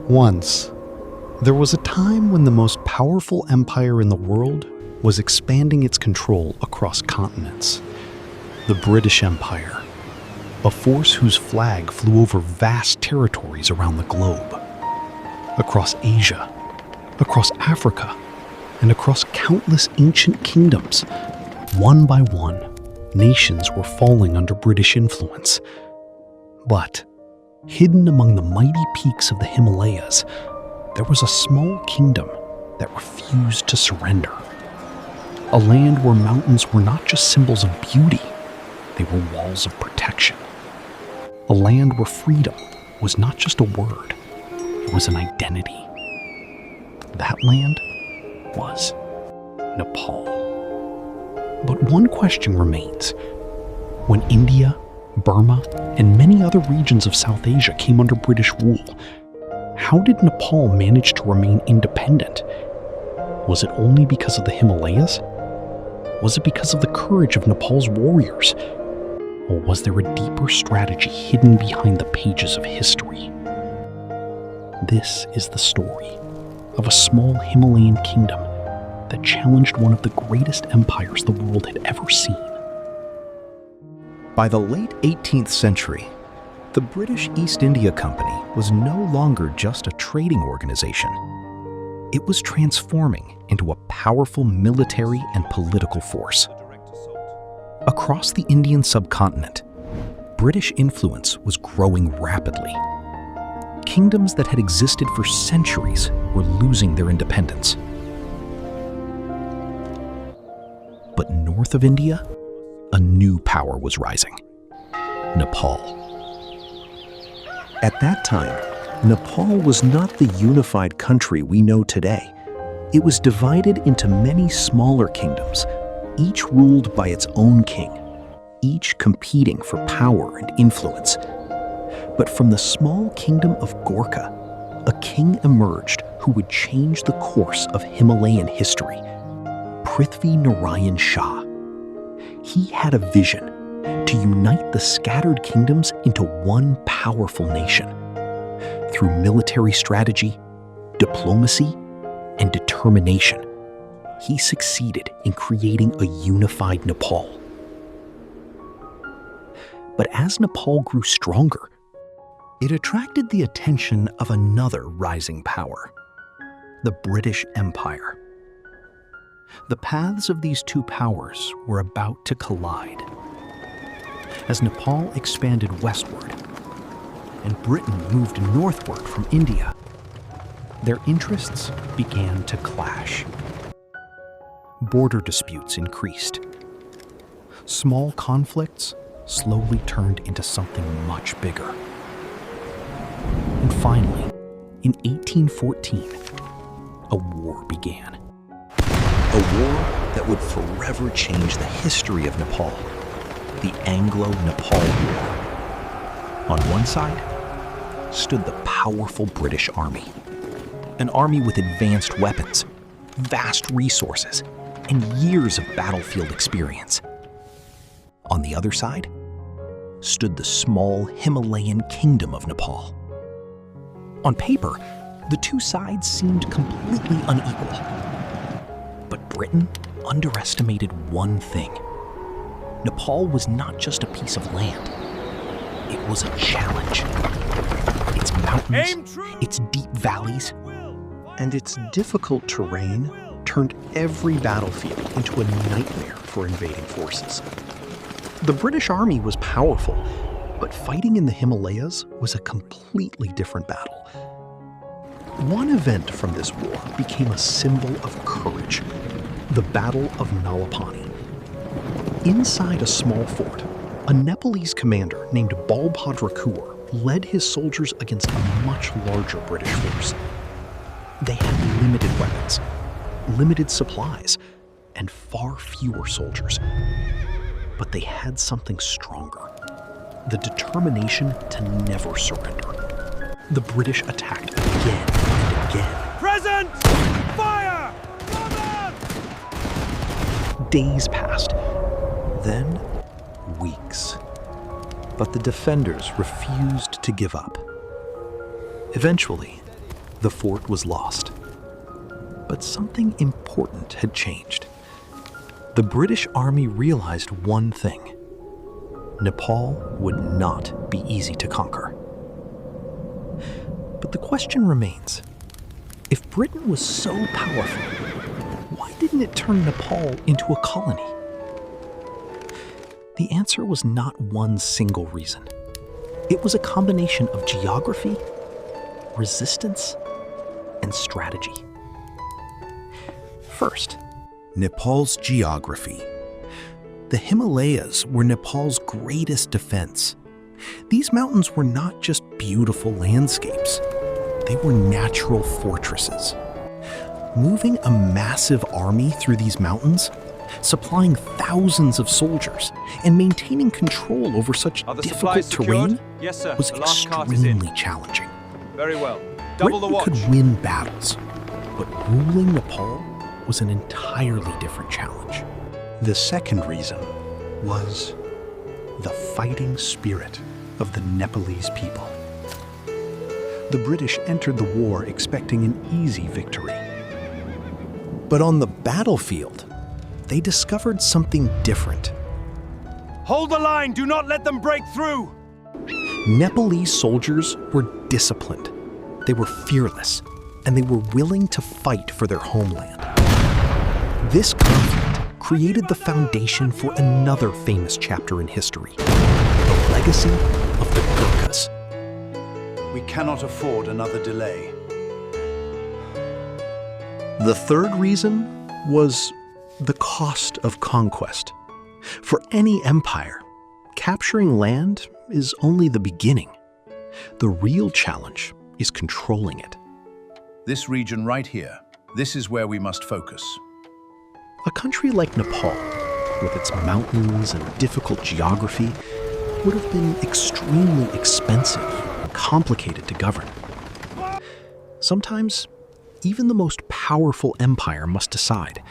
Once, there was a time when the most powerful empire in the world was expanding its control across continents. The British Empire, a force whose flag flew over vast territories around the globe. Across Asia, across Africa, and across countless ancient kingdoms, one by one, nations were falling under British influence. But, hidden among the mighty peaks of the Himalayas, there was a small kingdom that refused to surrender. A land where mountains were not just symbols of beauty, they were walls of protection. A land where freedom was not just a word, it was an identity. That land was Nepal. But one question remains. When India, Burma, and many other regions of South Asia came under British rule, how did Nepal manage to remain independent? Was it only because of the Himalayas? Was it because of the courage of Nepal's warriors? Or was there a deeper strategy hidden behind the pages of history? This is the story of a small Himalayan kingdom that challenged one of the greatest empires the world had ever seen. By the late 18th century, the British East India Company was no longer just a trading organization. It was transforming into a powerful military and political force. Across the Indian subcontinent, British influence was growing rapidly. Kingdoms that had existed for centuries were losing their independence. But north of India, a new power was rising: Nepal. At that time, Nepal was not the unified country we know today. It was divided into many smaller kingdoms, each ruled by its own king, each competing for power and influence. But from the small kingdom of Gurkha, a king emerged who would change the course of Himalayan history: Prithvi Narayan Shah. He had a vision to unite the scattered kingdoms into one powerful nation. Through military strategy, diplomacy, and determination, he succeeded in creating a unified Nepal. But as Nepal grew stronger, it attracted the attention of another rising power: the British Empire. The paths of these two powers were about to collide. As Nepal expanded westward and Britain moved northward from India, their interests began to clash. Border disputes increased. Small conflicts slowly turned into something much bigger. And finally, in 1814, a war began. A war that would forever change the history of Nepal: the Anglo-Nepal War. On one side stood the powerful British Army, an army with advanced weapons, vast resources, and years of battlefield experience. On the other side stood the small Himalayan kingdom of Nepal. On paper, the two sides seemed completely unequal. But Britain underestimated one thing. Nepal was not just a piece of land. It was a challenge. Its mountains, its deep valleys, and its difficult terrain turned every battlefield into a nightmare for invading forces. The British Army was powerful, but fighting in the Himalayas was a completely different battle. One event from this war became a symbol of courage: the Battle of Nalapani. Inside a small fort, a Nepalese commander named Balbhadra Kaur led his soldiers against a much larger British force. They had limited weapons, limited supplies, and far fewer soldiers. But they had something stronger: the determination to never surrender. The British attacked again and again. Present! Fire! Cover! Days passed, then weeks. But the defenders refused to give up. Eventually, the fort was lost. But something important had changed. The British Army realized one thing: Nepal would not be easy to conquer. But the question remains, if Britain was so powerful, why didn't it turn Nepal into a colony? The answer was not one single reason. It was a combination of geography, resistance, and strategy. First, Nepal's geography. The Himalayas were Nepal's greatest defense. These mountains were not just beautiful landscapes. They were natural fortresses. Moving a massive army through these mountains, supplying thousands of soldiers, and maintaining control over such difficult terrain was extremely challenging. Very well. Double the watch. Britain could win battles, but ruling Nepal was an entirely different challenge. The second reason was the fighting spirit of the Nepalese people. The British entered the war expecting an easy victory. But on the battlefield, they discovered something different. Hold the line! Do not let them break through! Nepalese soldiers were disciplined, they were fearless, and they were willing to fight for their homeland. This conflict created the foundation for another famous chapter in history, the legacy of the Gurkhas. We cannot afford another delay. The third reason was the cost of conquest. For any empire, capturing land is only the beginning. The real challenge is controlling it. This region right here, this is where we must focus. A country like Nepal, with its mountains and difficult geography, would have been extremely expensive and complicated to govern. Sometimes, even the most powerful empire must decide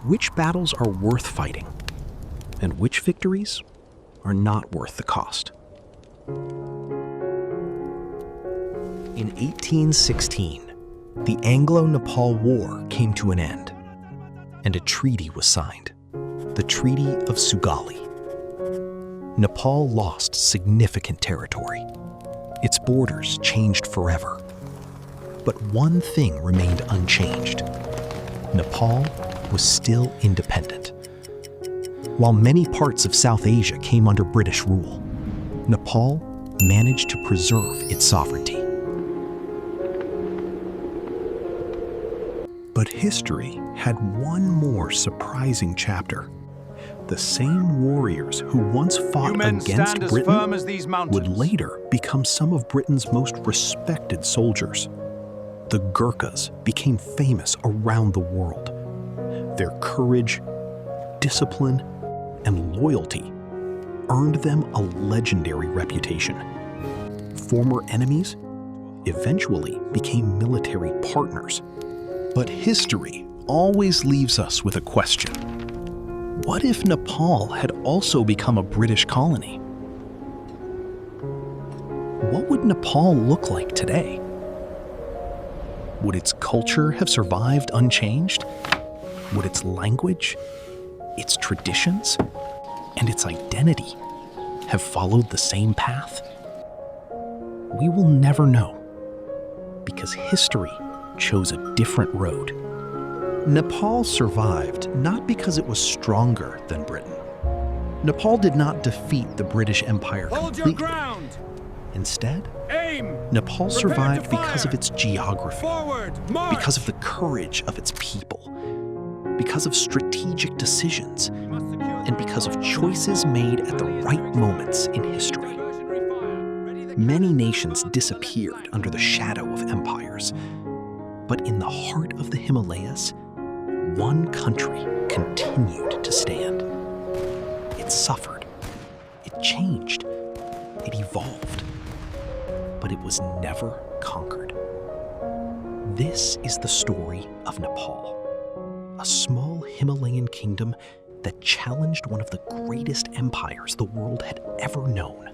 which battles are worth fighting and which victories are not worth the cost. In 1816, the Anglo-Nepal War came to an end, and a treaty was signed, the Treaty of Sugauli. Nepal lost significant territory. Its borders changed forever. But one thing remained unchanged. Nepal was still independent. While many parts of South Asia came under British rule, Nepal managed to preserve its sovereignty. But history had one more surprising chapter. The same warriors who once fought against Britain would later become some of Britain's most respected soldiers. The Gurkhas became famous around the world. Their courage, discipline, and loyalty earned them a legendary reputation. Former enemies eventually became military partners. But history always leaves us with a question. What if Nepal had also become a British colony? What would Nepal look like today? Would its culture have survived unchanged? Would its language, its traditions, and its identity have followed the same path? We will never know, because history chose a different road. Nepal survived not because it was stronger than Britain. Nepal did not defeat the British Empire completely. Hold your ground! Instead, Aim! Nepal survived because of its geography, Forward! March! because of the courage of its people, because of strategic decisions, and because of choices made at the right moments in history. Many nations disappeared under the shadow of empires, but in the heart of the Himalayas, one country continued to stand. It suffered, it changed, it evolved, but it was never conquered. This is the story of Nepal, a small Himalayan kingdom that challenged one of the greatest empires the world had ever known.